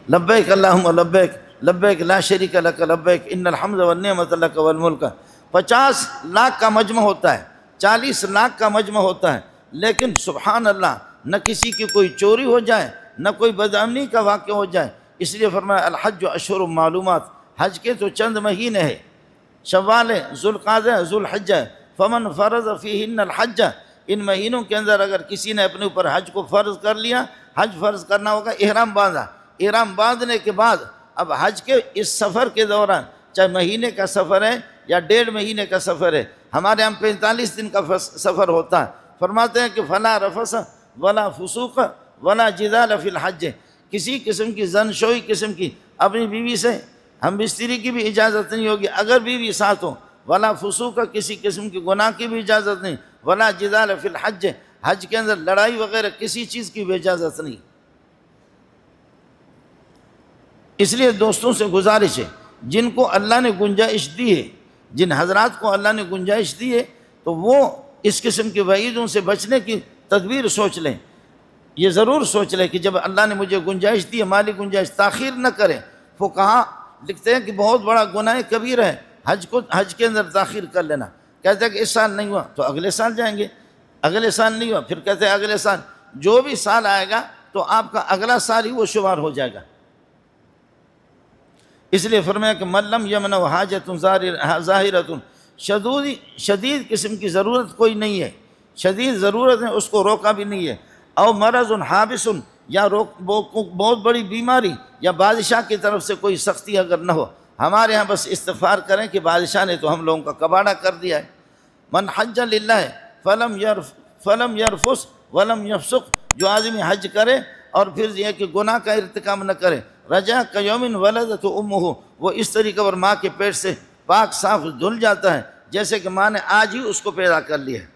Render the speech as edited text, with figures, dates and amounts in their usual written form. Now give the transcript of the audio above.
لبیک اللہم لبیک لبیک لا شریک لک لبیک ان الحمد والنعمت لک والملک۔ 50 لاکھ کا مجمع ہوتا ہے، 40 لاکھ کا مجمع ہوتا ہے، لیکن سبحان اللہ نہ کسی کی کوئی چوری ہو جائے نہ کوئی بدامنی کا واقع ہو جائے۔ اس لیے فرمایا الحج اشہر معلومات، حج کے تو چند مہینے ہیں، شوال ہے، ذوالقعدہ ہے، ذوالحجہ ہے، فمن فرض فیہن الحج، ان مہینوں کے اندر اگر کسی نے اپنے اوپر حج کو فرض کر لیا، حج فرض کرنا ہوگا، احرام باندھا، احرام باندھنے کے بعد اب حج کے اس سفر کے دوران چاہے مہینے کا سفر ہے یا 1.5 مہینے کا سفر ہے، ہمارے ہم 45 دن کا سفر ہوتا ہے، فرماتے ہیں کہ فلا رفث ولا فسوق ولا جدال فی الحج، کسی قسم کی زنشوئی قسم کی اپنی بیوی سے ہم بستری کی بھی اجازت نہیں ہوگی اگر بیوی ساتھ ہو، ولا فسوق کسی قسم کی گناہ کی بھی اجازت نہیں، ولا جدال فی الحج، حج کے اندر لڑائی وغیرہ کسی چیز کی بھی اجازت نہیں۔ اس لیے دوستوں سے گزارش ہے، جن کو اللہ نے گنجائش دی ہے، جن حضرات کو اللہ نے گنجائش دی ہے، تو وہ اس قسم کے وعیدوں سے بچنے کی تدبیر سوچ لیں، یہ ضرور سوچ لیں کہ جب اللہ نے مجھے گنجائش دی ہے، مالی گنجائش، تاخیر نہ کریں۔ فقہا لکھتے ہیں کہ بہت بڑا گناہ کبیر ہے حج کے اندر تاخیر کر لینا، کہتے ہیں کہ اس سال نہیں ہوا تو اگلے سال جائیں گے، اگلے سال نہیں ہوا پھر کہتے ہیں اگلے سال، جو بھی سال آئے گا تو آپ کا اگلا سال ہی وہ شمار ہو جائے گا۔ اس لیے فرمایا کہ من لم یمنع حاجۃ ظاہرۃ، شدید قسم کی ضرورت کوئی نہیں ہے، شدید ضرورت ہے اس کو روکا بھی نہیں ہے، او مرض حابس، یا بہت بڑی بیماری یا بادشاہ کی طرف سے کوئی سختی اگر نہ ہو، ہمارے ہاں بس استغفار کریں کہ بادشاہ نے تو ہم لوگوں کا کباڑہ کر دیا ہے۔ من حج للہ فلم یرفث ولم یفسق، جو آدمی حج کرے اور پھر یہ کہ گناہ کا ارتکاب نہ کرے، رجع کیوم ولدت امہ، وہ اس طریقے پر ماں کے پیٹ سے پاک صاف دھل جاتا ہے جیسے کہ ماں نے آج ہی اس کو پیدا کر لیا ہے۔